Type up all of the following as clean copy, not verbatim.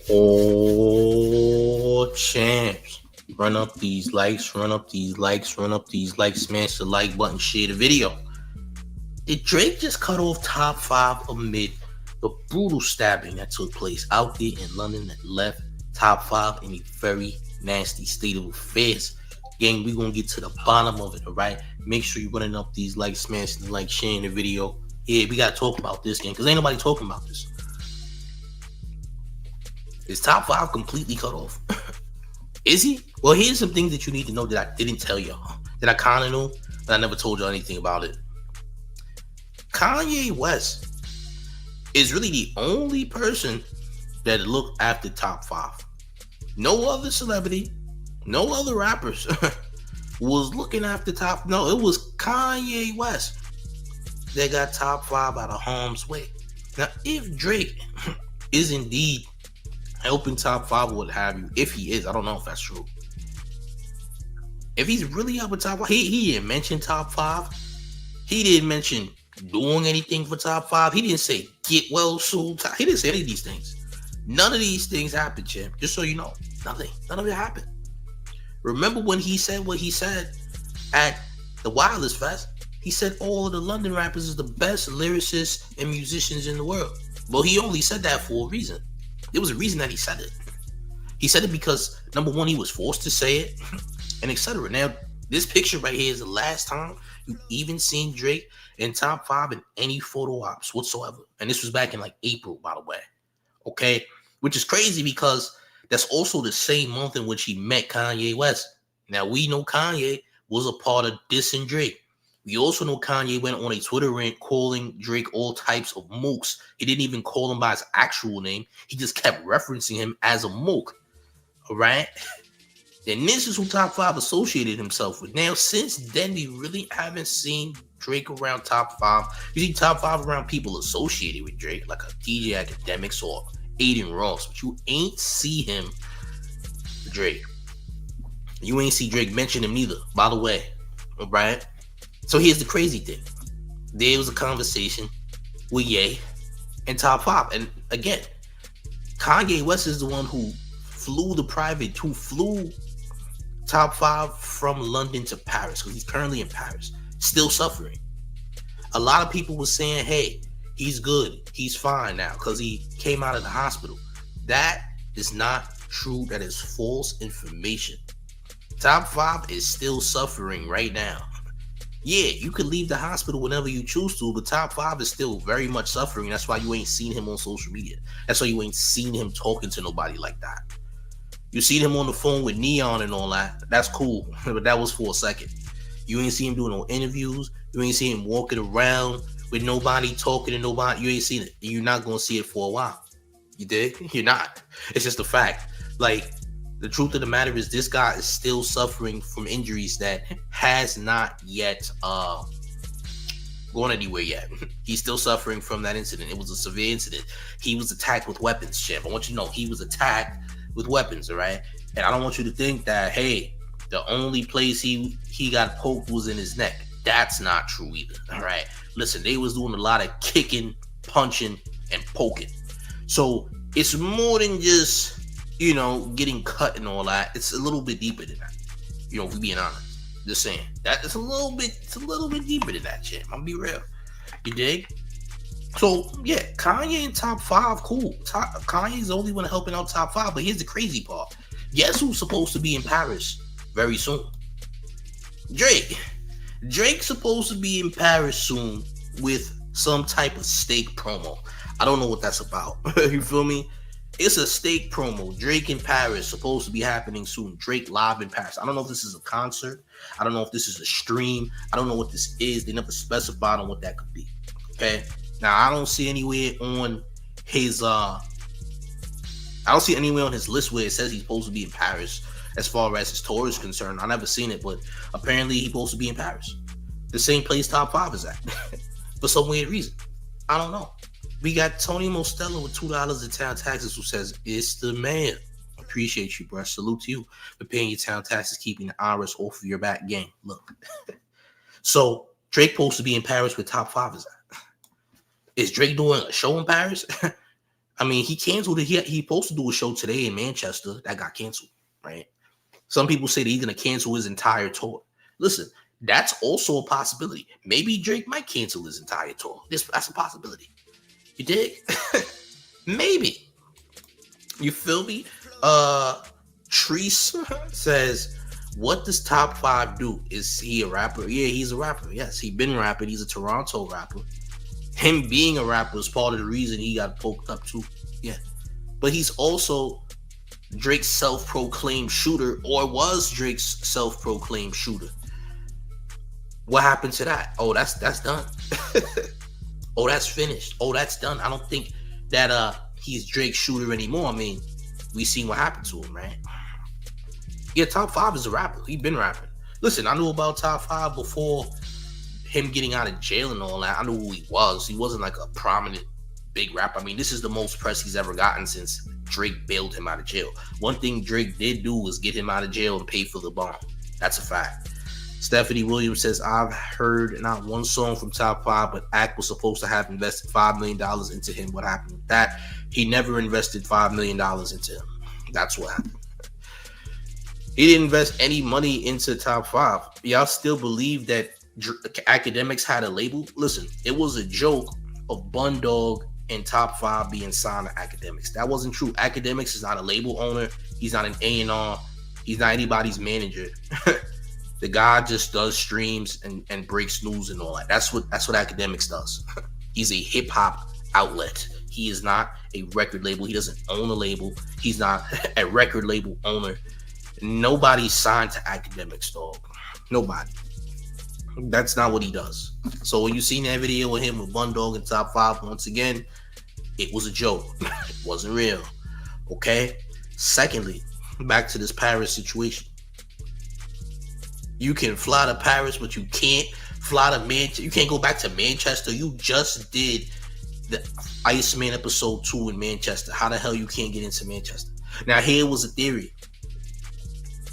Oh, champs. Run up these likes, run up these likes, run up these likes, smash the like button, share the video. Did Drake just cut off top five amid the brutal stabbing that took place out there in London that left top five in a very nasty state of affairs? Gang, we gonna get to the bottom of it, alright? Make sure you're running up these likes, smashing the like, sharing the video. Yeah, we gotta talk about this, gang, because ain't nobody talking about this. Is top five completely cut off? Is he? Well, here's some things that you need to know that I didn't tell y'all. That I kind of knew, but I never told y'all anything about it. Kanye West is really the only person that looked after top five. No other celebrity, no other rappers was looking after top. No, it was Kanye West that got top five out of harm's way. Now, if Drake is indeed helping top five, what have you, if he is, I don't know if that's true. If he's really helping top five, he didn't mention top five. He didn't mention doing anything for top five. He didn't say get well soon. He didn't say any of these things. None of these things happened, champ. Just so you know, nothing. None of it happened. Remember when he said what he said at the Wireless Fest? He said all of the London rappers is the best lyricists and musicians in the world. Well, he only said that for a reason. There was a reason that he said it. He said it because, number one, he was forced to say it, and etc. Now, this picture right here is the last time you even seen Drake in top five in any photo ops whatsoever. And this was back in like April, by the way. Okay? Which is crazy because that's also the same month in which he met Kanye West. Now, we know Kanye was a part of dissing Drake. We also know Kanye went on a Twitter rant calling Drake all types of mooks. He didn't even call him by his actual name. He just kept referencing him as a mook. All right? Then this is who top five associated himself with. Now, since then, we really haven't seen Drake around top five. You see top five around people associated with Drake, like a DJ Academics or Aiden Ross, but you ain't see him, Drake. You ain't see Drake mention him neither, by the way. All right? So here's the crazy thing. There was a conversation with Ye and top five. And again, Kanye West is the one who flew top five from London to Paris, because he's currently in Paris, still suffering. A lot of people were saying, hey, he's good, he's fine now because he came out of the hospital. That is not true. That is false information. Top five is still suffering right now. Yeah, you could leave the hospital whenever you choose to, but top five is still very much suffering. That's why you ain't seen him on social media. That's why you ain't seen him talking to nobody like that. You seen him on the phone with Neon and all that. That's cool, but that was for a second. You ain't seen him doing no interviews. You ain't seen him walking around with nobody, talking to nobody. You ain't seen it. You're not going to see it for a while. You dig? You're not. It's just a fact. Like, the truth of the matter is this guy is still suffering from injuries that has not yet gone anywhere yet. He's still suffering from that incident. It was a severe incident. He was attacked with weapons, champ. I want you to know he was attacked with weapons, all right? And I don't want you to think that, hey, the only place he got poked was in his neck. That's not true either, all right? Listen, they was doing a lot of kicking, punching, and poking. So it's more than just, getting cut and all that. It's a little bit deeper than that. If we're being honest. Just saying. That it's a little bit deeper than that, shit. I'm gonna be real. You dig? So yeah, Kanye in top five, cool. Kanye's the only one helping out top five, but here's the crazy part. Guess who's supposed to be in Paris very soon? Drake. Drake's supposed to be in Paris soon with some type of steak promo. I don't know what that's about. You feel me? It's a steak promo. Drake in Paris, supposed to be happening soon. Drake live in Paris. I don't know if this is a concert. I don't know if this is a stream. I don't know what this is. They never specified on what that could be. Okay? Now, I don't see anywhere on his list where it says he's supposed to be in Paris as far as his tour is concerned. I never seen it, but apparently he's supposed to be in Paris. The same place top five is at. For some weird reason. I don't know. We got Tony Mostella with $2 in town taxes who says, it's the man. Appreciate you, bro. Salute to you for paying your town taxes, keeping the IRS off of your back game. Look. So, Drake supposed to be in Paris with top five is at. Is Drake doing a show in Paris? I mean, he canceled it. He supposed to do a show today in Manchester that got canceled, right? Some people say that he's gonna cancel his entire tour. Listen, that's also a possibility. Maybe Drake might cancel his entire tour. That's a possibility. You dig? Maybe. You feel me? Treese says, what does Top 5 do? Is he a rapper? Yeah, he's a rapper. Yes, he's been rapping. He's a Toronto rapper. Him being a rapper is part of the reason he got poked up too. Yeah. But he's also Drake's self-proclaimed shooter, or was Drake's self-proclaimed shooter. What happened to that? Oh, that's done. Oh, that's finished. Oh, that's done. I don't think that he's Drake's shooter anymore. I mean, we seen what happened to him, right? Yeah, Top 5 is a rapper. He been rapping. Listen, I knew about Top 5 before him getting out of jail and all that. I knew who he was. He wasn't like a prominent big rapper. I mean, this is the most press he's ever gotten since Drake bailed him out of jail. One thing Drake did do was get him out of jail and pay for the bond. That's a fact. Stephanie Williams says, I've heard not one song from Top 5, but Act was supposed to have invested $5 million into him. What happened with that? He never invested $5 million into him. That's what happened. He didn't invest any money into Top 5. Y'all still believe that Academics had a label? Listen, it was a joke of Bun Dog and Top 5 being signed to Academics. That wasn't true. Academics is not a label owner. He's not an A&R. He's not anybody's manager. The guy just does streams and breaks news and all that. That's what Academics does. He's a hip hop outlet. He is not a record label. He doesn't own a label. He's not a record label owner. Nobody signed to Academics, dog. Nobody. That's not what he does. So when you seen that video with him with Bun Dog and Top 5, once again, it was a joke. It wasn't real. Okay? Secondly, back to this Paris situation. You can fly to Paris, but you can't fly to Manchester. You can't go back to Manchester. You just did the Iceman episode 2 in Manchester. How the hell you can't get into Manchester? Now, here was a theory.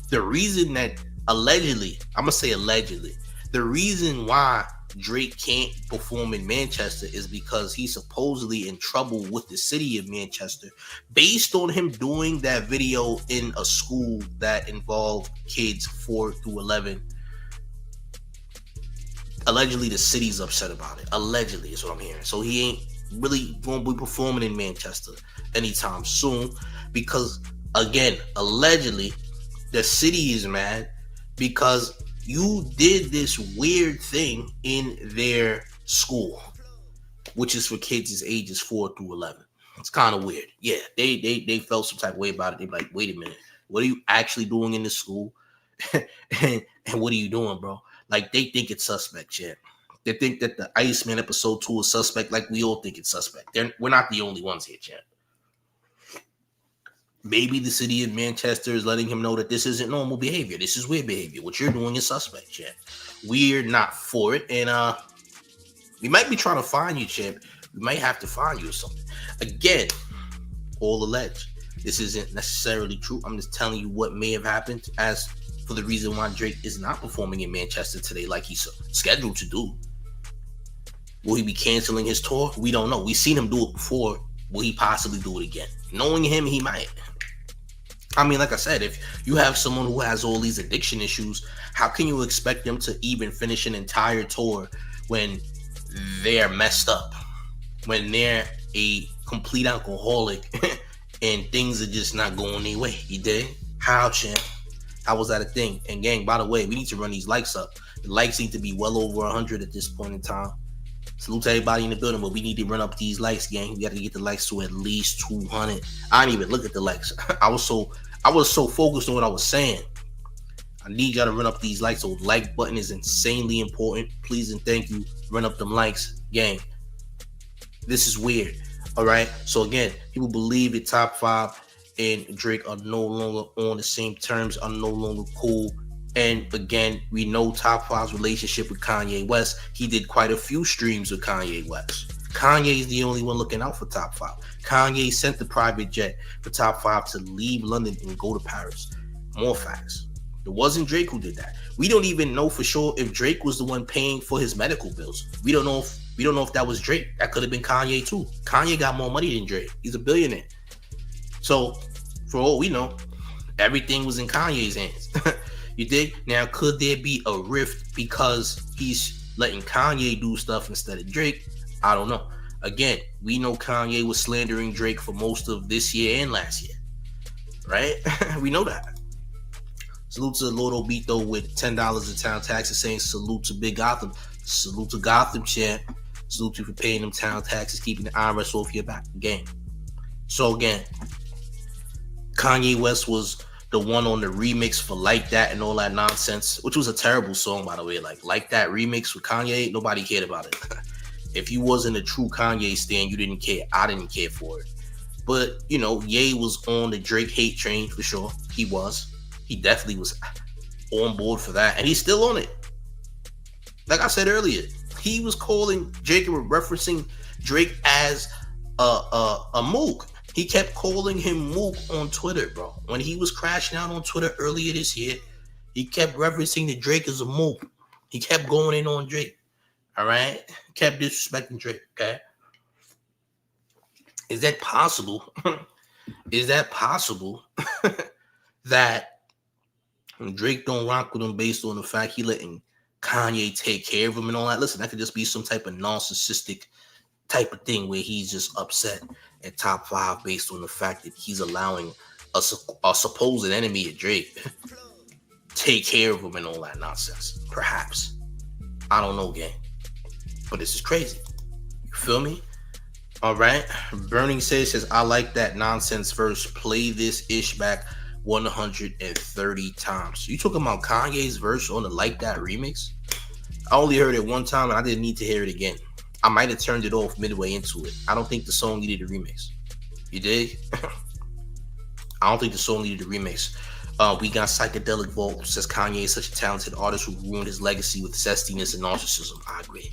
The reason that allegedly, I'm going to say allegedly, the reason why Drake can't perform in Manchester is because he's supposedly in trouble with the city of Manchester based on him doing that video in a school that involved kids 4 through 11. Allegedly, the city's upset about it. Allegedly is what I'm hearing. So he ain't really going to be performing in Manchester anytime soon because, again, allegedly, the city is mad because you did this weird thing in their school, which is for kids as ages 4 through 11. It's kind of weird. Yeah, they felt some type of way about it. They're like, wait a minute, what are you actually doing in this school? and what are you doing, bro? Like, they think it's suspect, yeah. They think that the Iceman episode 2 is suspect, like we all think it's suspect. We're not the only ones here, champ. Maybe the city of Manchester is letting him know that this isn't normal behavior. This is weird behavior. What you're doing is suspect, champ. We're not for it. And we might be trying to find you, champ. We might have to find you or something. Again, all alleged. This isn't necessarily true. I'm just telling you what may have happened as for the reason why Drake is not performing in Manchester today like he's scheduled to do. Will he be canceling his tour? We don't know. We've seen him do it before. Will he possibly do it again? Knowing him, he might. I mean, like I said, if you have someone who has all these addiction issues, how can you expect them to even finish an entire tour when they're messed up, when they're a complete alcoholic and things are just not going their way? You dig? How, champ? How was that a thing? And gang, by the way, we need to run these likes up. The likes need to be well over 100 at this point in time. Salute to everybody in the building, but we need to run up these likes, gang. We got to get the likes to at least 200. I didn't even look at the likes. I was so focused on what I was saying. I need y'all to run up these likes. So the like button is insanely important. Please and thank you. Run up them likes, gang. This is weird. All right. So again, people believe that Top 5 and Drake are no longer on the same terms, are no longer cool. And again, we know Top 5's relationship with Kanye West. He did quite a few streams with Kanye West. Kanye is the only one looking out for Top 5. Kanye sent the private jet for Top 5 to leave London and go to Paris. More facts. It wasn't Drake who did that. We don't even know for sure if Drake was the one paying for his medical bills. We don't know if that was Drake. That could have been Kanye too. Kanye got more money than Drake. He's a billionaire. So for all we know, everything was in Kanye's hands. You dig? Now, could there be a rift because he's letting Kanye do stuff instead of Drake? I don't know. Again, we know Kanye was slandering Drake for most of this year and last year. Right? We know that. Salute to Lord Obito with $10 in town taxes, saying salute to Big Gotham. Salute to Gotham, champ. Salute you for paying them town taxes, keeping the IRS off your back game. So again, Kanye West was the one on the remix for Like That and all that nonsense, which was a terrible song, by the way. Like That remix with Kanye, nobody cared about it. If you wasn't a true Kanye stan, you didn't care. I didn't care for it. But, you know, Ye was on the Drake hate train for sure. He was. He definitely was on board for that. And he's still on it. Like I said earlier, he was calling Drake and referencing Drake as a mook. He kept calling him mook on Twitter, bro. When he was crashing out on Twitter earlier this year, he kept referencing that Drake is a mook. He kept going in on Drake. All right? Kept disrespecting Drake, okay? Is that possible? Is that possible that Drake don't rock with him based on the fact he letting Kanye take care of him and all that? Listen, that could just be some type of narcissistic type of thing where he's just upset at Top 5 based on the fact that he's allowing a supposed enemy of Drake take care of him and all that nonsense. Perhaps. I don't know, gang. But this is crazy. You feel me? All right. Burning says, I like that nonsense verse. Play this ish back 130 times. You talking about Kanye's verse on the Like That remix? I only heard it one time and I didn't need to hear it again. I might have turned it off midway into it. I don't think the song needed a remix. You dig? I don't think the song needed a remix. We got Psychedelic Vault, says Kanye is such a talented artist who ruined his legacy with zestiness and narcissism. I agree.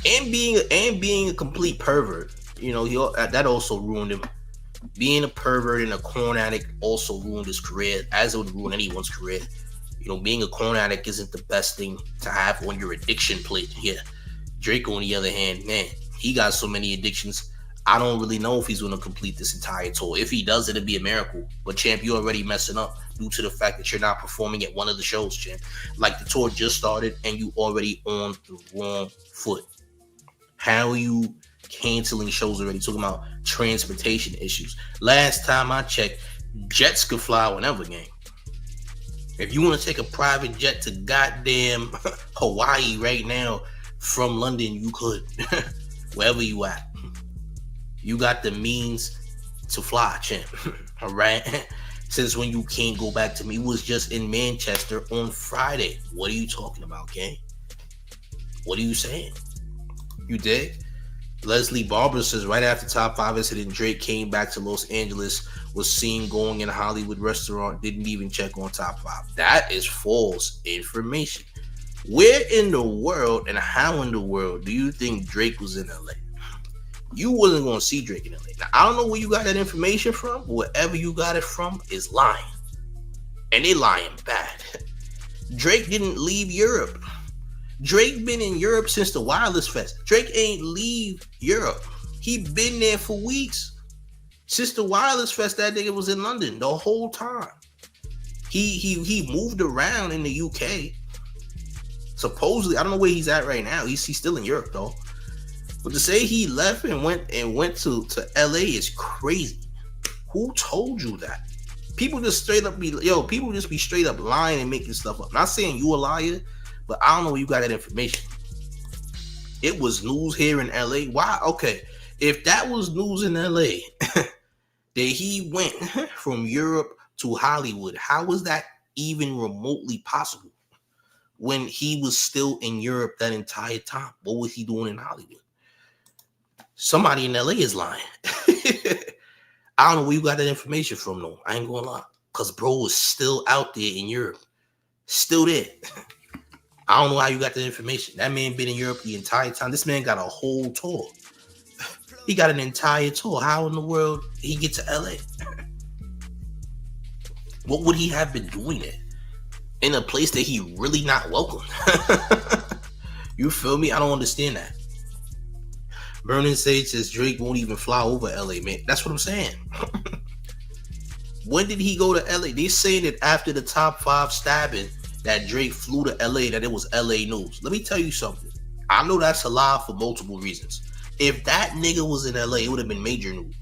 And being a complete pervert, you know, that also ruined him. Being a pervert and a corn addict also ruined his career, as it would ruin anyone's career. You know, being a corn addict isn't the best thing to have on your addiction plate here. Drake, on the other hand, man, he got so many addictions. I don't really know if he's going to complete this entire tour. If he does, it'll be a miracle. But, champ, you're already messing up due to the fact that you're not performing at one of the shows, champ. Like, the tour just started and you already on the wrong foot. How are you canceling shows already? Talking about transportation issues. Last time I checked, jets could fly whenever, gang. If you want to take a private jet to goddamn Hawaii right now from London, you could. Wherever you at. You got the means to fly, champ. All right? Since when you can't go back to me? Was just in Manchester on Friday. What are you talking about, gang? What are you saying? You dig? Leslie Barber says, right after Top 5 incident, Drake came back to Los Angeles, was seen going in a Hollywood restaurant, didn't even check on Top 5. That is false information. Where in the world and how in the world do you think Drake was in LA? You wasn't going to see Drake in LA. Now, I don't know where you got that information from, but wherever you got it from is lying. And they lying bad. Drake didn't leave Europe. Drake been in Europe since the Wireless Fest. Drake ain't leave Europe. He been there for weeks. Since the Wireless Fest, that nigga was in London the whole time. He moved around in the UK. Supposedly, I don't know where he's at right now. He's still in Europe though. But to say he left and went to LA is crazy. Who told you that? People just be straight up lying and making stuff up. Not saying you a liar, but I don't know where you got that information. It was news here in LA. Why? Okay. If that was news in LA, that he went from Europe to Hollywood, how was that even remotely possible when he was still in Europe that entire time? What was he doing in Hollywood? Somebody in LA is lying. I don't know where you got that information from, though. I ain't gonna lie. Because bro was still out there in Europe. Still there. I don't know how you got that information. That man been in Europe the entire time. This man got a whole tour. He got an entire tour. How in the world did he get to LA? What would he have been doing there? in a place that he really not welcome. You feel me? I don't understand that. Vernon Sage says Drake won't even fly over LA, man. That's what I'm saying. When did he go to LA? They saying that after the Top 5 stabbing that Drake flew to LA, that it was LA news. Let me tell you something. I know that's a lie for multiple reasons. If that nigga was in LA, it would have been major news.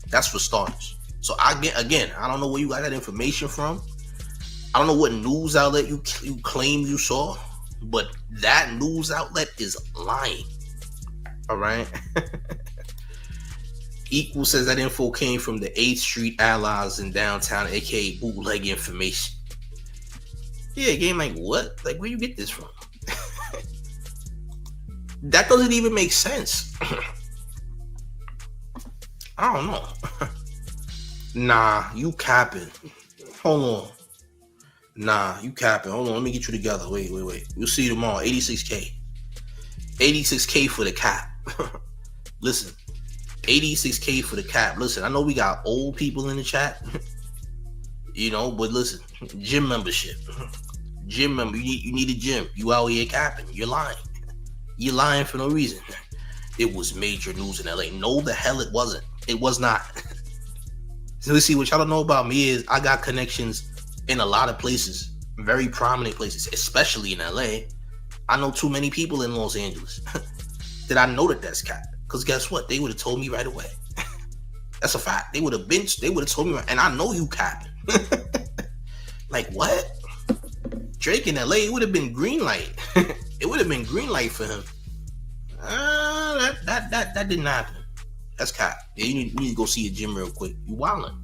That's for starters. So I don't know where you got that information from. I don't know what news outlet you claim you saw, but that news outlet is lying. All right. Equal says that info came from the 8th Street Allies in downtown, aka bootleg information. Yeah, game like what? Like where you get this from? That doesn't even make sense. I don't know. Nah, you capping. Hold on. Nah, you capping. Hold on, let me get you together. Wait. You'll see you tomorrow. 86K. 86K for the cap. Listen. 86K for the cap. Listen, I know we got old people in the chat. You know, but listen, gym membership. Gym member, you need a gym. You out here capping. You're lying. You're lying for no reason. It was major news in LA. No, the hell it wasn't. It was not. So let's see, what y'all don't know about me is I got connections in a lot of places, very prominent places, especially in LA. I know too many people in Los Angeles. Did I know that that's cap? Because guess what? They would have told me right away. That's a fact. They would have told me right. And I know you capping. Like what? Drake in LA, it would have been green light. It would have been green light for him. That didn't happen. That's cap. Yeah, you need to go see a gym real quick. You wildin'.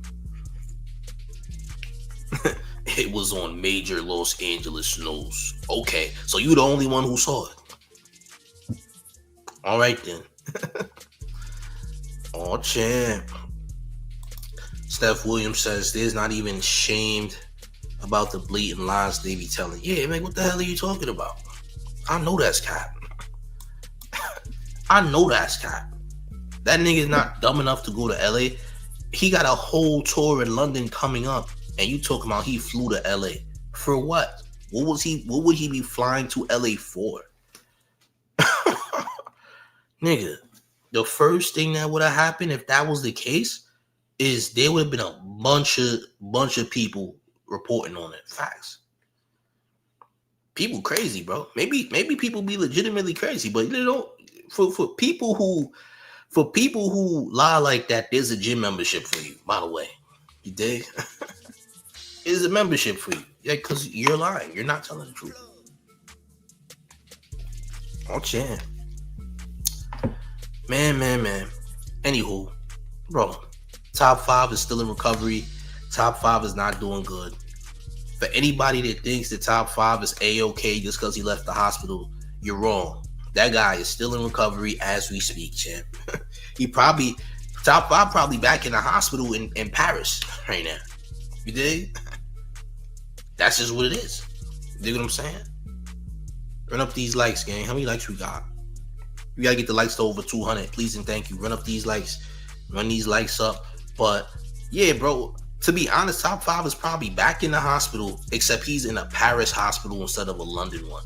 It was on major Los Angeles news. Okay, so you the only one who saw it. All right then. Oh, champ. Steph Williams says there's not even shamed about the blatant lies they be telling. Yeah, man, what the hell are you talking about? I know that's cap. I know that's cap. That nigga's not dumb enough to go to LA. He got a whole tour in London coming up, and you talking about he flew to LA for what? What would he be flying to LA for? Nigga, the first thing that would have happened if that was the case is there would have been a bunch of people reporting on it. Facts. People crazy, bro. Maybe people be legitimately crazy, but you know, for people who lie like that, there's a gym membership for you. By the way, you dig? There's a membership for you. Yeah, because you're lying. You're not telling the truth. Oh, champ. Man. Anywho, bro, Top 5 is still in recovery. Top 5 is not doing good. For anybody that thinks that Top 5 is A-okay just because he left the hospital, you're wrong. That guy is still in recovery as we speak, champ. Top 5 probably back in the hospital in Paris right now. You dig? That's just what it is. You dig what I'm saying? Run up these likes, gang. How many likes we got? We gotta get the likes to over 200. Please and thank you. Run up these likes. Run these likes up. But yeah, bro, to be honest, Top 5 is probably back in the hospital, except he's in a Paris hospital instead of a London one.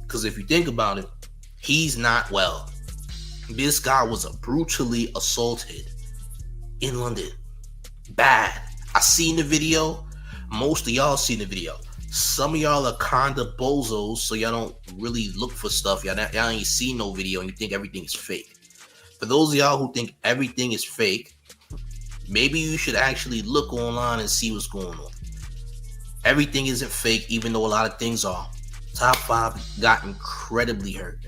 Because if you think about it, he's not well. This guy was brutally assaulted in London. Bad. I seen the video. Most of y'all seen the video. Some of y'all are kind of bozos, so y'all don't really look for stuff. Y'all ain't seen no video and you think everything is fake. For those of y'all who think everything is fake, maybe you should actually look online and see what's going on. Everything isn't fake, even though a lot of things are. Top 5 got incredibly hurt.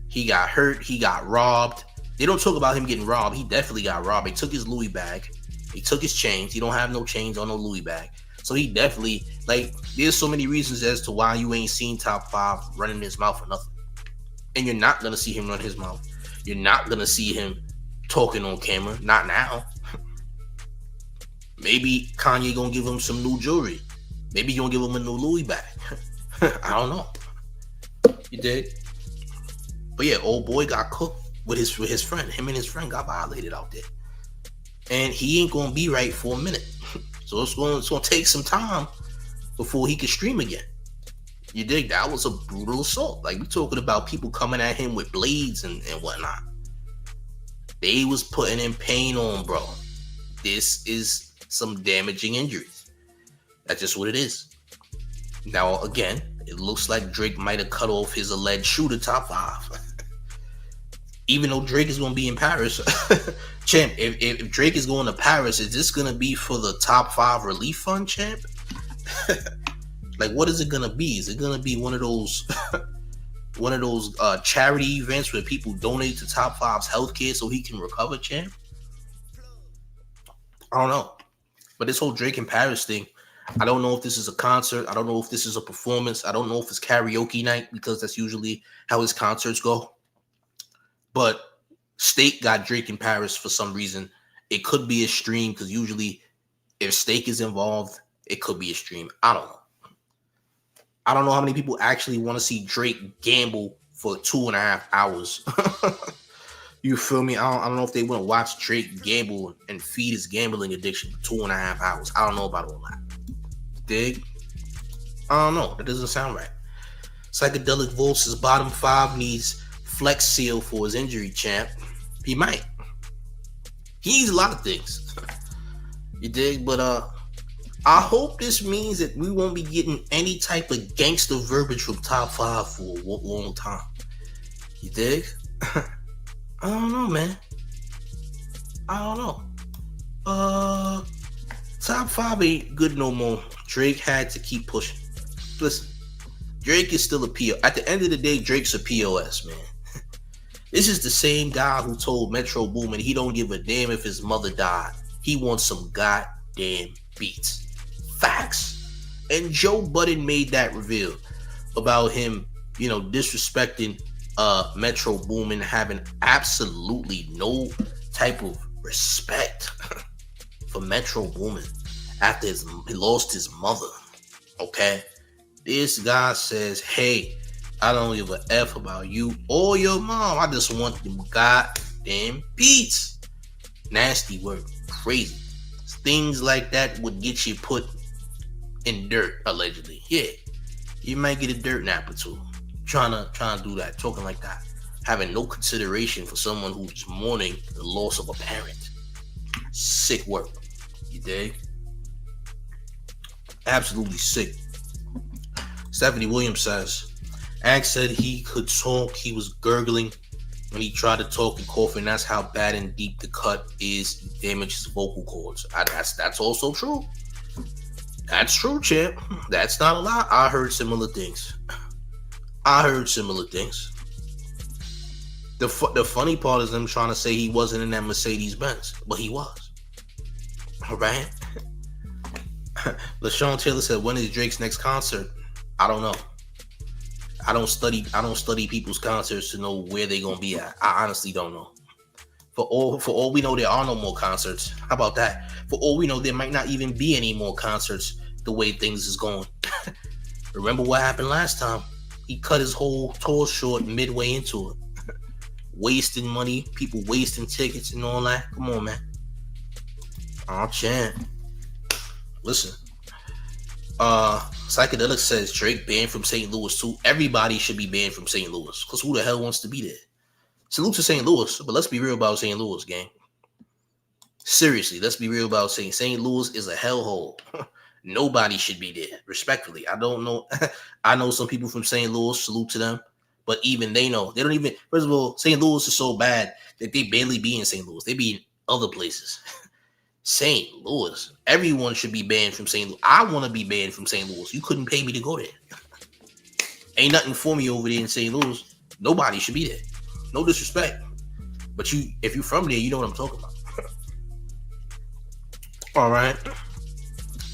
He got hurt. He got robbed. They don't talk about him getting robbed. He definitely got robbed. They took his Louis bag. They took his chains. He don't have no chains on no Louis bag. So he definitely, there's so many reasons as to why you ain't seen Top 5 running his mouth or nothing. And you're not going to see him run his mouth. You're not going to see him talking on camera. Not now. Maybe Kanye going to give him some new jewelry. Maybe you're going to give him a new Louis bag. I don't know. You did. But yeah, old boy got cooked with his friend. Him and his friend got violated out there. And he ain't going to be right for a minute. So it's going to take some time before he could stream again. You dig? That was a brutal assault. Like, we're talking about people coming at him with blades and whatnot. They was putting in pain on, bro. This is some damaging injuries. That's just what it is. Now, again, it looks like Drake might have cut off his alleged shooter top 5. Even though Drake is going to be in Paris. Champ, if Drake is going to Paris, is this going to be for the top 5 relief fund, champ? Like, what is it going to be? Is it going to be one of those charity events where people donate to top 5's healthcare so he can recover, champ? I don't know. But this whole Drake in Paris thing, I don't know if this is a concert. I don't know if this is a performance. I don't know if it's karaoke night, because that's usually how his concerts go. But Steak got Drake in Paris for some reason. It could be a stream, because usually if Steak is involved, it could be a stream. I don't know. I don't know how many people actually want to see Drake gamble for 2.5 hours. You feel me? I don't know if they want to watch Drake gamble and feed his gambling addiction for 2.5 hours. I don't know about all that. Dig? I don't know. That doesn't sound right. Psychedelic Volts' bottom 5 needs Flex Seal for his injury, champ. He might. He needs a lot of things. You dig? But I hope this means that we won't be getting any type of gangster verbiage from Top 5 for a long time. You dig? I don't know, man. I don't know. Top 5 ain't good no more. Drake had to keep pushing. Listen, Drake is still a PO. At the end of the day, Drake's a POS, man. This is the same guy who told Metro Boomin he don't give a damn if his mother died. He wants some goddamn beats. Facts. And Joe Budden made that reveal about him, disrespecting Metro Boomin, having absolutely no type of respect for Metro Boomin after he lost his mother. Okay? This guy says, hey, I don't give a F about you or your mom. I just want them goddamn beats. Nasty word. Crazy. Things like that would get you put in dirt, allegedly. Yeah. You might get a dirt nap or two. Trying to do that. Talking like that. Having no consideration for someone who's mourning the loss of a parent. Sick work. You dig? Absolutely sick. Stephanie Williams says, Axe said he could talk. He was gurgling when he tried to talk and coughing. That's how bad and deep the cut is. He damaged his vocal cords. That's also true. That's true, champ. That's not a lie. I heard similar things. The funny part is them trying to say he wasn't in that Mercedes Benz, but he was. All right. LaShawn Taylor said, when is Drake's next concert? I don't know. I don't study people's concerts to know where they're gonna be at. I honestly don't know. For all we know, there are no more concerts. How about that? For all we know, there might not even be any more concerts the way things is going. Remember what happened last time? He cut his whole tour short midway into it. Wasting money, people wasting tickets and all that. Come on, man. Oh, champ. Listen. Psychedelic says Drake banned from St. Louis too. Everybody should be banned from St. Louis, because who the hell wants to be there? Salute to St. Louis, but let's be real about St. Louis, gang. Seriously, let's be real about St. Louis is a hellhole. Nobody should be there. Respectfully, I don't know. I know some people from St. Louis. Salute to them, but even they know they don't even. First of all, St. Louis is so bad that they barely be in St. Louis. They be in other places. St. Louis. Everyone should be banned from St. Louis. I want to be banned from St. Louis. You couldn't pay me to go there. Ain't nothing for me over there in St. Louis. Nobody should be there. No disrespect. But if you're from there, you know what I'm talking about. All right.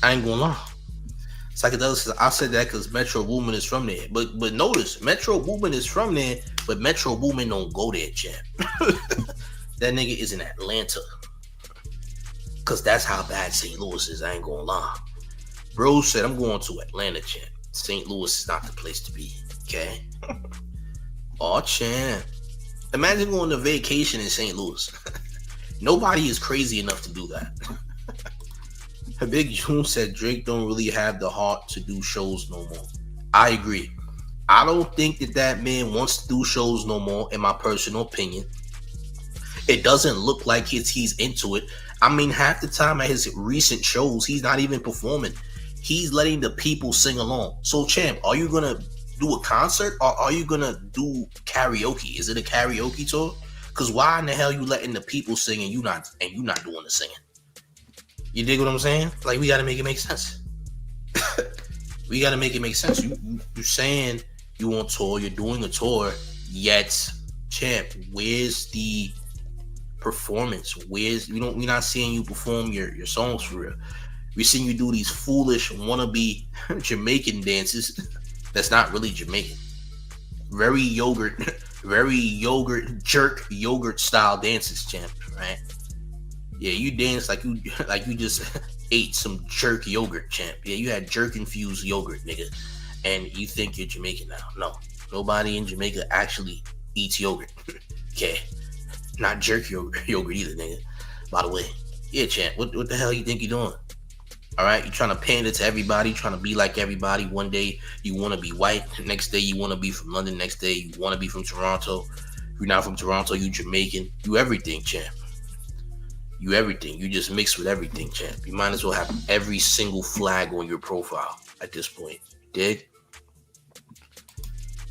I ain't gonna lie. Psychedelic says, I said that because Metro Boomin is from there. But notice, Metro Boomin is from there, but Metro Boomin don't go there, champ. That nigga is in Atlanta. Because that's how bad St. Louis is. I ain't gonna lie. Bro said, I'm going to Atlanta, champ. St. Louis is not the place to be. Okay? Oh, champ. Imagine going to vacation in St. Louis. Nobody is crazy enough to do that. Big June said Drake don't really have the heart to do shows no more. I agree. I don't think that man wants to do shows no more, in my personal opinion. It doesn't look like he's into it. I mean, half the time at his recent shows, he's not even performing. He's letting the people sing along. So, Champ, are you gonna do a concert or are you gonna do karaoke? Is it a karaoke tour? Because why in the hell you letting the people sing and you not doing the singing? You dig what I'm saying? Like, we gotta make it make sense. We gotta make it make sense. You're saying you on tour, you're doing a tour, yet, Champ, where's the performance? We're not seeing you perform your songs for real. We're seeing you do these foolish wannabe Jamaican dances that's not really Jamaican. Very yogurt jerk yogurt style dances, Champ, right? Yeah, you dance like you just ate some jerk yogurt, Champ. Yeah, you had jerk infused yogurt, nigga. And you think you're Jamaican now. No. Nobody in Jamaica actually eats yogurt. Okay. Not jerk yogurt either, nigga. By the way. Yeah, Champ, what the hell you think you're doing? Alright, you're trying to pander to everybody, trying to be like everybody. One day you want to be white, next day you want to be from London, next day you want to be from Toronto. If you're not from Toronto, you Jamaican. You everything, Champ. You everything. You just mix with everything, Champ. You might as well have every single flag on your profile at this point. Dig?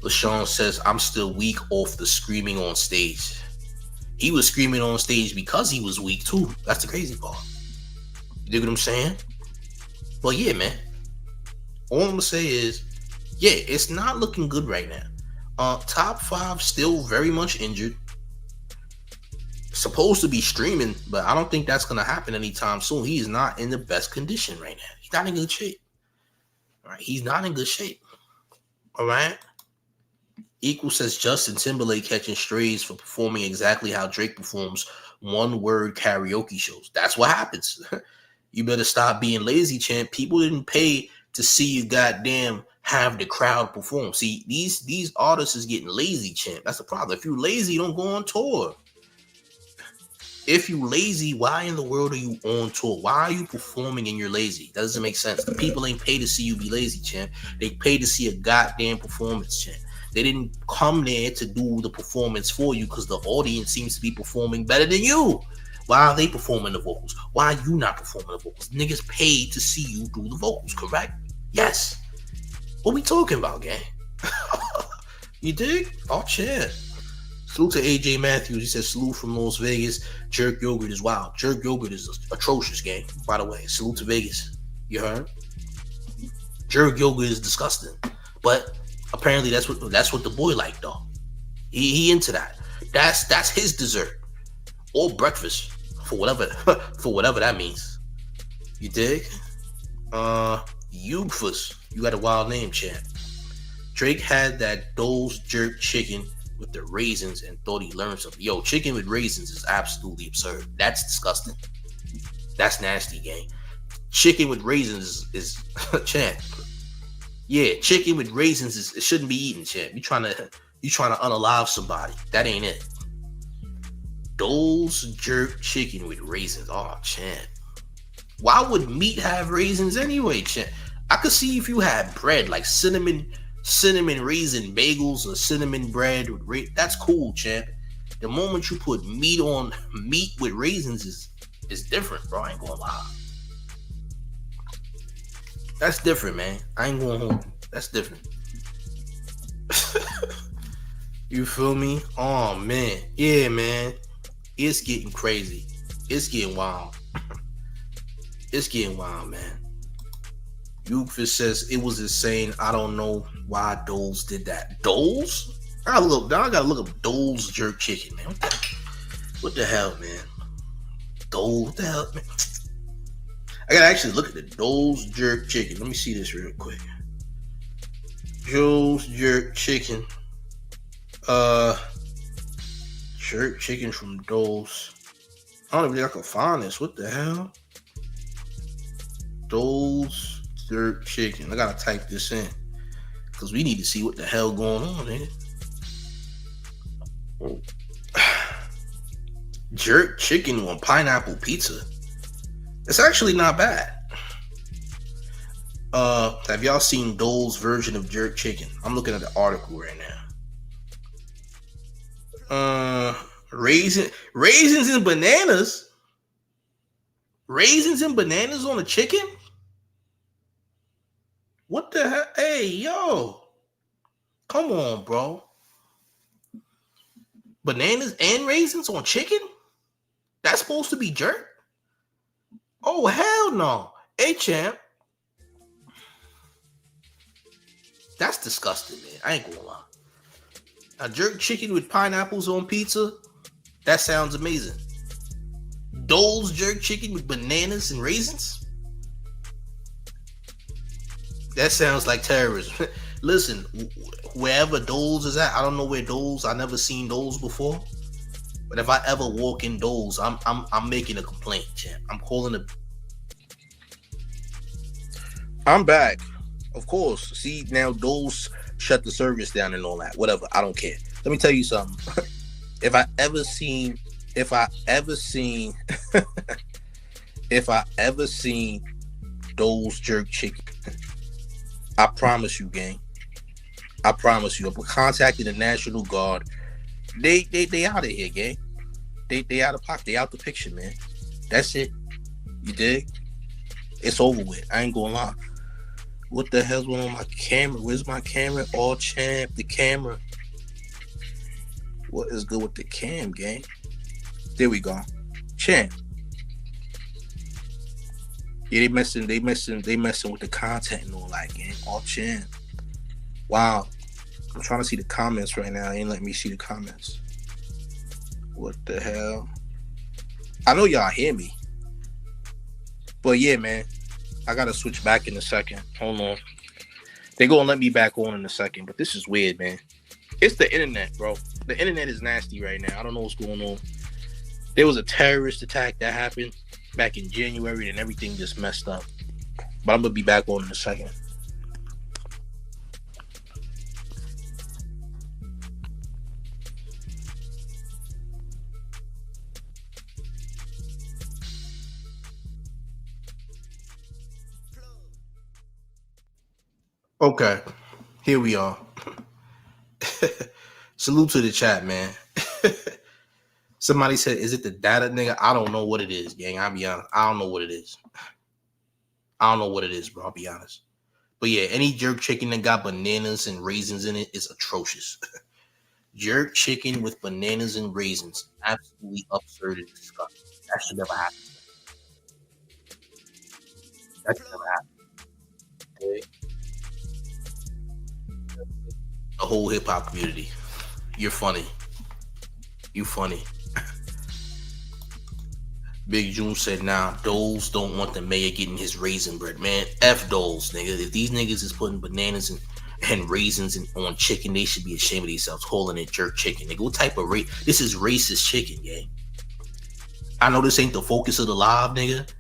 LaShawn says, I'm still weak off the screaming on stage. He was screaming on stage because he was weak too. That's the crazy part. You dig what I'm saying? Well, yeah, man. All I'm gonna say is, yeah, it's not looking good right now. Top 5 still very much injured. Supposed to be streaming, but I don't think that's gonna happen anytime soon. He is not in the best condition right now. He's not in good shape. All right, he's not in good shape. All right. Equal says Justin Timberlake catching strays for performing exactly how Drake performs one-word karaoke shows. That's what happens. You better stop being lazy, Champ. People didn't pay to see you goddamn have the crowd perform. See, these artists is getting lazy, Champ. That's the problem. If you lazy, don't go on tour. If you lazy, why in the world are you on tour? Why are you performing and you're lazy? That doesn't make sense. The people ain't paid to see you be lazy, Champ. They paid to see a goddamn performance, Champ. They didn't come there to do the performance for you because the audience seems to be performing better than you. Why are they performing the vocals? Why are you not performing the vocals? Niggas paid to see you do the vocals, correct? Yes. What we talking about, gang? You dig? Oh, shit. Salute to AJ Matthews. He says, salute from Las Vegas. Jerk yogurt is wild. Jerk yogurt is atrocious, gang. By the way, salute to Vegas. You heard? Jerk yogurt is disgusting. But apparently that's what the boy liked, though. He into that. That's his dessert. Or breakfast. For whatever that means. You dig? Eugfus. You got a wild name, champ. Drake had that Dole's jerk chicken with the raisins and thought he learned something. Yo, chicken with raisins is absolutely absurd. That's disgusting. That's nasty, gang. Chicken with raisins is champ. Yeah, chicken with raisins it shouldn't be eaten, champ. You trying to unalive somebody. That ain't it. Dole's jerk chicken with raisins. Oh, champ. Why would meat have raisins anyway, champ? I could see if you had bread like cinnamon raisin bagels or cinnamon bread with that's cool, champ. The moment you put meat with raisins is different, bro. I ain't gonna lie. That's different, man. I ain't gonna hold you. That's different. You feel me? Oh man. Yeah, man. It's getting crazy. It's getting wild. It's getting wild, man. Eugfis says it was insane. I don't know why Dole's did that. Dole's? I gotta look up Dole's jerk chicken, man. What the hell, man? Dole, what the hell, man? I gotta actually look at the Dole's jerk chicken. Let me see this real quick. Dole's jerk chicken. Jerk chicken from Dole's. I don't even think I can find this. What the hell? Dole's jerk chicken. I gotta type this in because we need to see what the hell going on, man. Jerk chicken on pineapple pizza. It's actually not bad. Have y'all seen Dole's version of jerk chicken? I'm looking at the article right now. Raisins and bananas. Raisins and bananas on a chicken? What the hell? Hey, yo. Come on, bro. Bananas and raisins on chicken? That's supposed to be jerk? Oh, hell no. Hey, champ. That's disgusting, man. I ain't gonna lie. A jerk chicken with pineapples on pizza? That sounds amazing. Dole's jerk chicken with bananas and raisins? That sounds like terrorism. Listen, wherever Dole's is at, I don't know where Dole's. I never seen Dole's before. But if I ever walk in Dole's, I'm making a complaint, champ. I'm calling a. I'm back, of course. See, now Dole's shut the service down and all that. Whatever, I don't care. Let me tell you something. if I ever seen Dole's jerk chicken, I promise you, gang. I promise you. I'm contacting the National Guard. They out of here, gang. They out of pocket. They out the picture, man. That's it. You dig? It's over with. I ain't gonna lie. What the hell's going on my camera? Where's my camera? All champ, the camera. What is good with the cam, gang? There we go. Champ. Yeah, they messing with the content and all that, gang. All champ. Wow. I'm trying to see the comments right now. They ain't letting me see the comments. What the hell? I know y'all hear me. But yeah, man. I gotta switch back in a second. Hold on. They gonna let me back on in a second, but this is weird, man. It's the internet, bro. The internet is nasty right now. I don't know what's going on. There was a terrorist attack that happened back in January and everything just messed up. But I'm gonna be back on in a second. Okay, here we are. Salute to the chat, man. Somebody said, is it the data nigga? I don't know what it is, gang. I'll be honest. I don't know what it is. I don't know what it is, bro. I'll be honest. But yeah, any jerk chicken that got bananas and raisins in it is atrocious. Jerk chicken with bananas and raisins. Absolutely absurd and disgusting. That should never happen. That should never happen. Okay? The whole hip hop community. You're funny. You funny. Big June said, nah, Doles don't want the mayor getting his raisin bread. Man, F Doles, nigga. If these niggas is putting bananas and raisins on chicken, they should be ashamed of themselves calling it jerk chicken. Nigga, what type of this is racist chicken, gang. I know this ain't the focus of the live, nigga,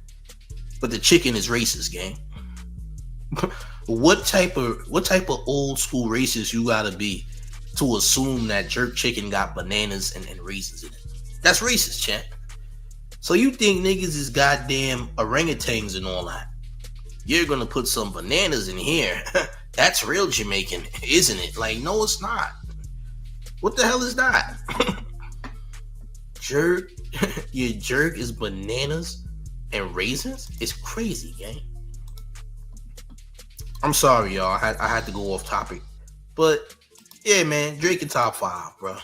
but the chicken is racist, gang. What type of old school racist you gotta be to assume that jerk chicken got bananas and raisins in it? That's racist, champ. So you think niggas is goddamn orangutans and all that? You're gonna put some bananas in here? That's real Jamaican, isn't it? Like, no, it's not. What the hell is that? Jerk? Your jerk is bananas and raisins? It's crazy, gang. I'm sorry, y'all. I had to go off topic. But yeah, man, Drake in top 5, bro.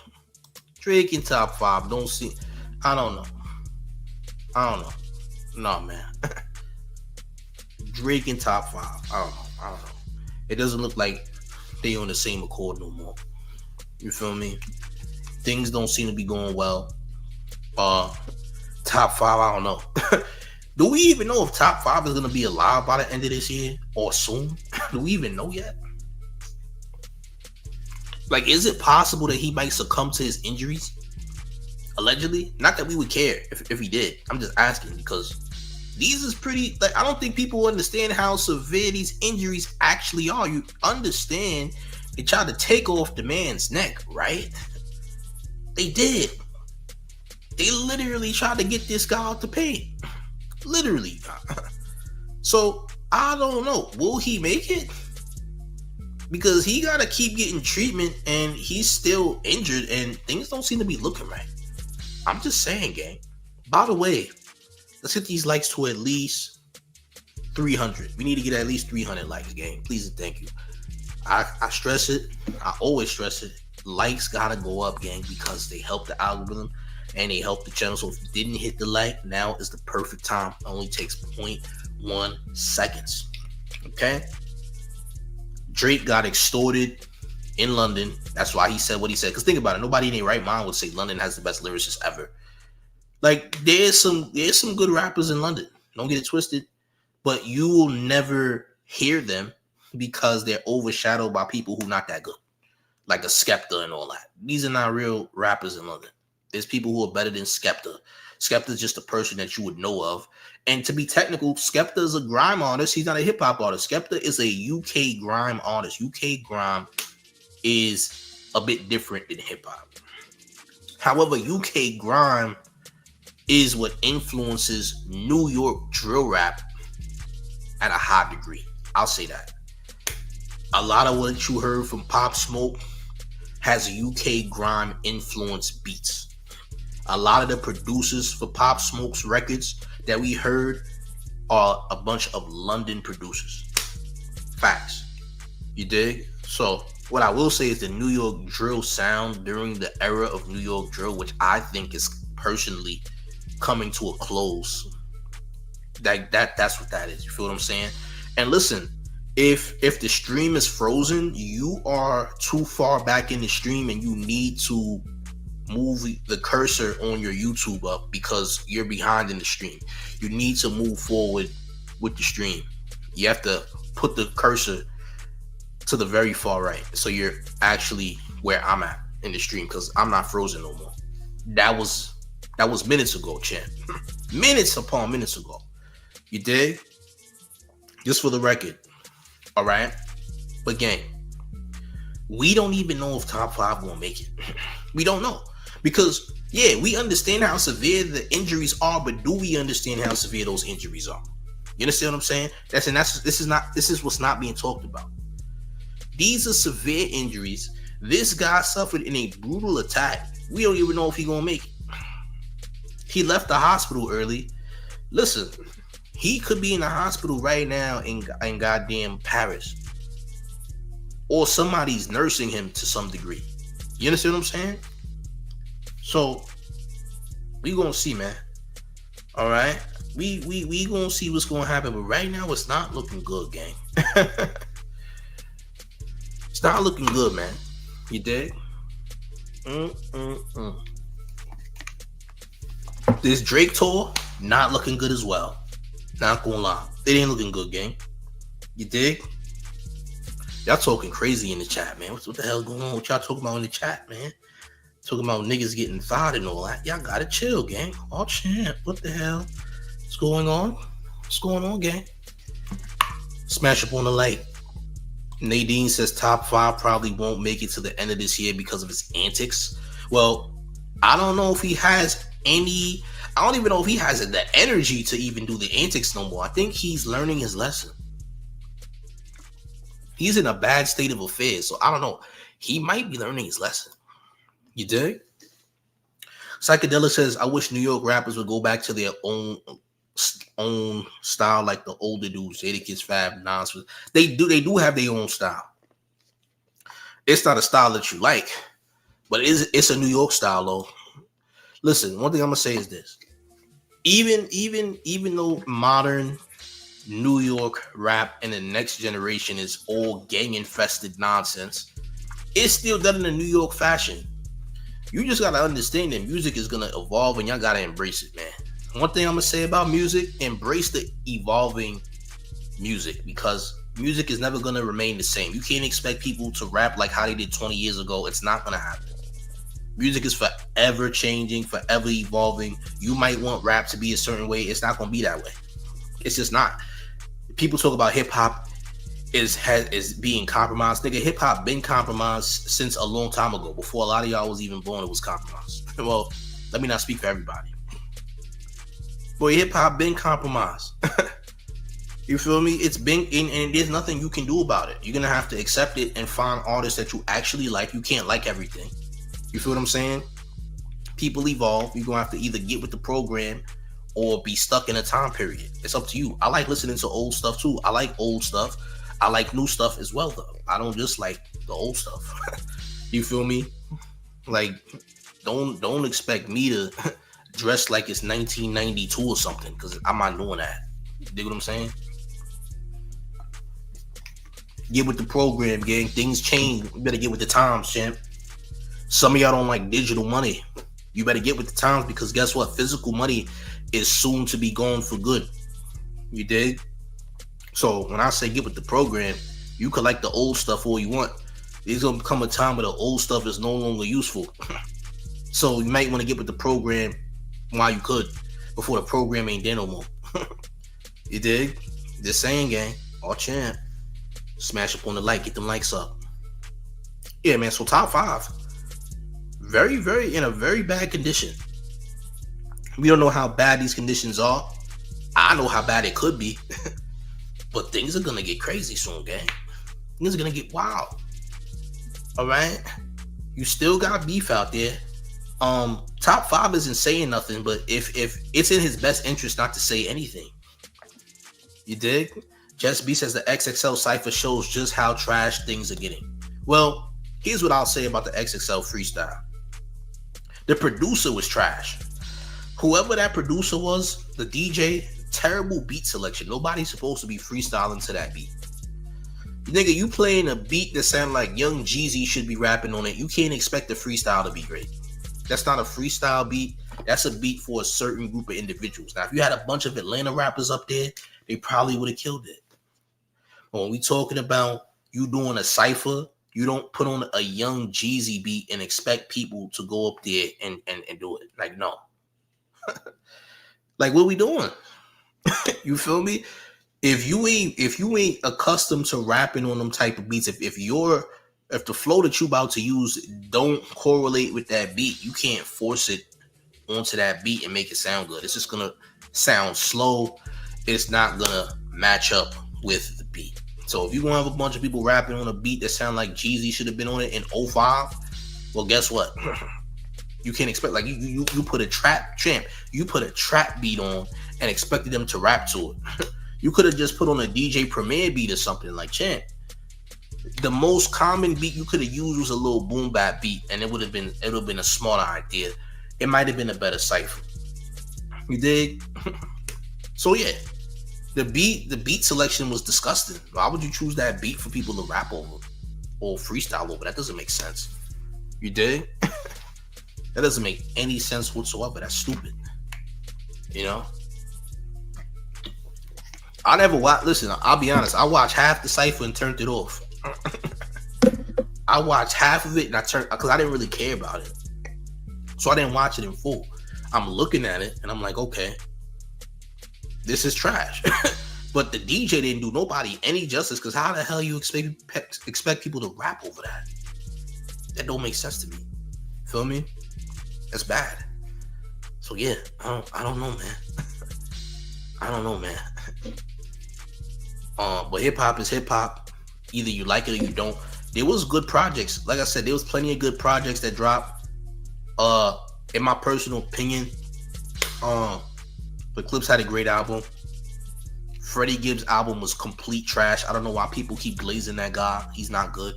Drake in top 5. Don't see. I don't know. No, man. Drake in top 5. I don't know. It doesn't look like they on the same accord no more. You feel me? Things don't seem to be going well. Top 5, I don't know. Do we even know if top 5 is gonna be alive by the end of this year or soon? Do we even know yet? Like, is it possible that he might succumb to his injuries? Allegedly? Not that we would care if he did. I'm just asking because these is pretty, like, I don't think people understand how severe these injuries actually are. You understand they tried to take off the man's neck, right? They did. They literally tried to get this guy out the paint. Literally. So I don't know. Will he make it? Because he gotta keep getting treatment and he's still injured and things don't seem to be looking right. I'm just saying, gang. By the way, let's get these likes to at least 300. We need to get at least 300 likes, gang. Please and thank you. I stress it. I always stress it. Likes gotta go up, gang, because they help the algorithm and they help the channel. So if you didn't hit the like, now is the perfect time. It only takes 0.1 seconds. Okay? Drake got extorted in London. That's why he said what he said. Because think about it. Nobody in their right mind would say London has the best lyricists ever. Like, there's some good rappers in London. Don't get it twisted. But you will never hear them because they're overshadowed by people who not that good. Like a Skepta and all that. These are not real rappers in London. There's people who are better than Skepta. Skepta is just a person that you would know of. And to be technical, Skepta is a grime artist. He's not a hip hop artist. Skepta is a UK grime artist. UK grime is a bit different than hip hop. However, UK grime is what influences New York drill rap at a high degree. I'll say that. A lot of what you heard from Pop Smoke has UK grime influence beats. A lot of the producers for Pop Smoke's records that we heard are a bunch of London producers. Facts. You dig? So what I will say is the New York drill sound during the era of New York drill, which I think is personally coming to a close. That's what that is. You feel what I'm saying? And listen, if the stream is frozen, you are too far back in the stream and you need to move the cursor on your YouTube up because you're behind in the stream. You need to move forward with the stream. You have to put the cursor to the very far right so you're actually where I'm at in the stream because I'm not frozen no more. That was minutes ago, champ. Minutes upon minutes ago. You dig? Just for the record. All right? But gang, we don't even know if Top 5 gonna make it. We don't know. Because, yeah, we understand how severe the injuries are, but do we understand how severe those injuries are? You understand what I'm saying? This is what's not being talked about. These are severe injuries. This guy suffered in a brutal attack. We don't even know if he's gonna make it. He left the hospital early. Listen, he could be in the hospital right now in goddamn Paris. Or somebody's nursing him to some degree. You understand what I'm saying? So, we gonna see, man. All right? We gonna see what's gonna happen. But right now, it's not looking good, gang. It's not looking good, man. You dig? This Drake tour, not looking good as well. Not gonna lie. It ain't looking good, gang. You dig? Y'all talking crazy in the chat, man. What the hell going on? What y'all talking about in the chat, man? Talking about niggas getting fired and all that. Y'all gotta chill, gang. Oh, champ. What the hell? What's going on? What's going on, gang? Smash up on the like. Nadine says Top 5 probably won't make it to the end of this year because of his antics. Well, I don't know if he has any... I don't even know if he has the energy to even do the antics no more. I think he's learning his lesson. He's in a bad state of affairs, so I don't know. He might be learning his lesson. You dig? Psychedelic says, I wish New York rappers would go back to their own style like the older dudes. Jadakiss, Fab, Nas. They do have their own style. It's not a style that you like, but it's a New York style, though. Listen, one thing I'm gonna say is this. Even though modern New York rap and the next generation is all gang infested nonsense, it's still done in a New York fashion. You just gotta understand that music is gonna evolve and y'all gotta embrace it, man. One thing I'm gonna say about music, embrace the evolving music because music is never gonna remain the same. You can't expect people to rap like how they did 20 years ago. It's not gonna happen. Music is forever changing, forever evolving. You might want rap to be a certain way. It's not gonna be that way. It's just not. People talk about hip hop is being compromised. Nigga, hip hop been compromised since a long time ago. Before a lot of y'all was even born, it was compromised. Well, let me not speak for everybody. Boy, hip hop been compromised. You feel me? It's been and there's nothing you can do about it. You're gonna have to accept it and find artists that you actually like. You can't like everything. You feel what I'm saying? People evolve. You're gonna have to either get with the program or be stuck in a time period. It's up to you. I like listening to old stuff too. I like old stuff. I like new stuff as well though. I don't just like the old stuff. You feel me? Like, don't expect me to dress like it's 1992 or something, because I'm not doing that. You dig what I'm saying? Get with the program, gang. Things change. You better get with the times, champ. Some of y'all don't like digital money. You better get with the times, because guess what? Physical money is soon to be gone for good. You dig? So when I say get with the program, you can like the old stuff all you want. There's gonna come a time where the old stuff is no longer useful. So you might want to get with the program while you could, before the program ain't there no more. You dig? Just saying, gang. All champ. Smash up on the like, get them likes up. Yeah, man. So top 5, very, very in a very bad condition. We don't know how bad these conditions are. I know how bad it could be. But things are gonna get crazy soon, gang. Things are gonna get wild. All right, you still got beef out there. Top 5 isn't saying nothing, but if it's in his best interest not to say anything. You dig? Just B says the XXL cipher shows just how trash things are getting. Well, here's what I'll say about the XXL freestyle. The producer was trash. Whoever that producer was, the DJ, terrible beat selection. Nobody's supposed to be freestyling to that beat. Nigga, you playing a beat that sound like Young Jeezy should be rapping on it. You can't expect the freestyle to be great. That's not a freestyle beat. That's a beat for a certain group of individuals. Now, if you had a bunch of Atlanta rappers up there, they probably would have killed it. But when we talking about you doing a cypher, you don't put on a Young Jeezy beat and expect people to go up there and do it. Like, no. Like, what we doing? You feel me? If you ain't accustomed to rapping on them type of beats, if the flow that you about to use don't correlate with that beat, you can't force it onto that beat and make it sound good. It's just gonna sound slow. It's not gonna match up with the beat. So if you gonna have a bunch of people rapping on a beat that sound like Jeezy should have been on it in 05, well, guess what? You can't expect, like, you put a trap beat on and expected them to rap to it. You could have just put on a DJ Premier beat or something. Like, champ, the most common beat you could have used was a little boom bap beat, and it would have been a smarter idea. It might have been a better cipher. You dig? So yeah, the beat selection was disgusting. Why would you choose that beat for people to rap over or freestyle over? That doesn't make sense. You dig? That doesn't make any sense whatsoever. That's stupid. You know? I never watch. Listen, I'll be honest. I watched half the cipher and turned it off. I watched half of it and I turned, because I didn't really care about it. So I didn't watch it in full. I'm looking at it and I'm like, okay, this is trash. But the DJ didn't do nobody any justice, because how the hell you expect people to rap over that? That don't make sense to me. Feel me? That's bad. So yeah, I don't know, man. I don't know, man. But hip hop is hip hop. Either you like it or you don't. There was good projects. Like I said, there was plenty of good projects that dropped. In my personal opinion, the Clips had a great album. Freddie Gibbs' album was complete trash. I don't know why people keep glazing that guy. He's not good.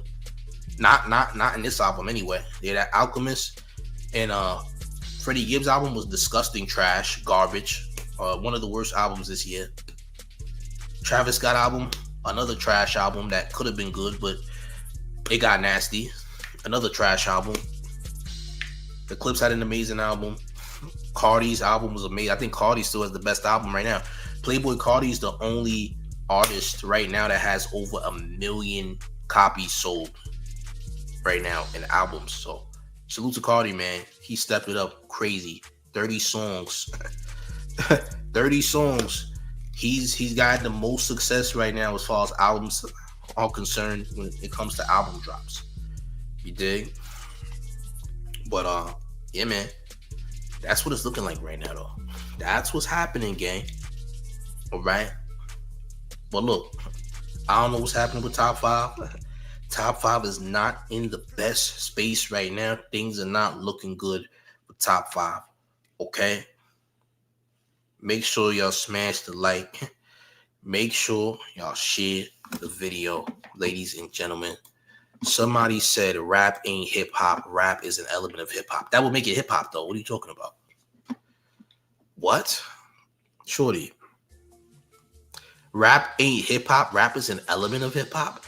Not in this album anyway. Yeah, that Alchemist and Freddie Gibbs' album was disgusting trash, garbage. One of the worst albums this year. Travis Scott album, another trash album that could have been good, but it got nasty. Another trash album. The Clips had an amazing album. Cardi's album was amazing. I think Cardi still has the best album right now. Playboy Cardi is the only artist right now that has over 1 million copies sold right now in albums. So salute to Cardi, man. He stepped it up crazy. 30 songs. 30 songs. He's got the most success right now as far as albums are concerned when it comes to album drops. You dig? But yeah, man. That's what it's looking like right now, though. That's what's happening, gang. All right. But look, I don't know what's happening with Top 5. Top 5 is not in the best space right now. Things are not looking good with Top 5. Okay? Make sure y'all smash the like. Make sure y'all share the video, ladies and gentlemen. Somebody said rap ain't hip hop. Rap is an element of hip hop. That would make it hip hop, though. What are you talking about? What? Shorty. Rap ain't hip hop. Rap is an element of hip hop.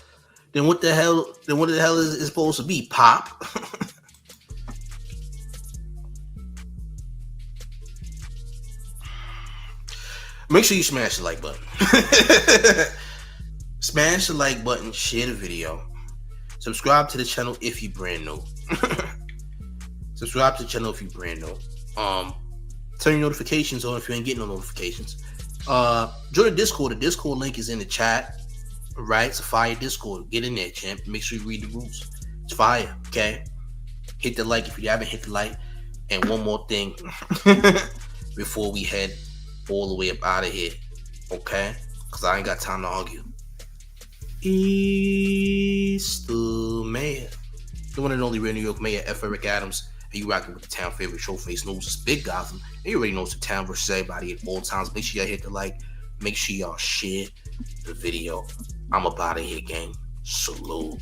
Then what the hell? Then what the hell is it supposed to be? Pop? Make sure you smash the like button. Smash the like button. Share the video. Subscribe to the channel if you're brand new. Subscribe to the channel if you're brand new. Turn your notifications on if you ain't getting no notifications. Join the Discord. The Discord link is in the chat. Right? It's a fire Discord. Get in there, champ. Make sure you read the rules. It's fire, okay? Hit the like if you haven't hit the like. And one more thing before we head all the way up out of here, okay? Because I ain't got time to argue. It's the mayor. The one and only real New York mayor, F. Eric Adams. And you rocking with the town favorite show face news. It's Big Gotham. And you already know it's the town versus everybody at all times. Make sure y'all hit the like. Make sure y'all share the video. I'm up out of here, gang. Salute.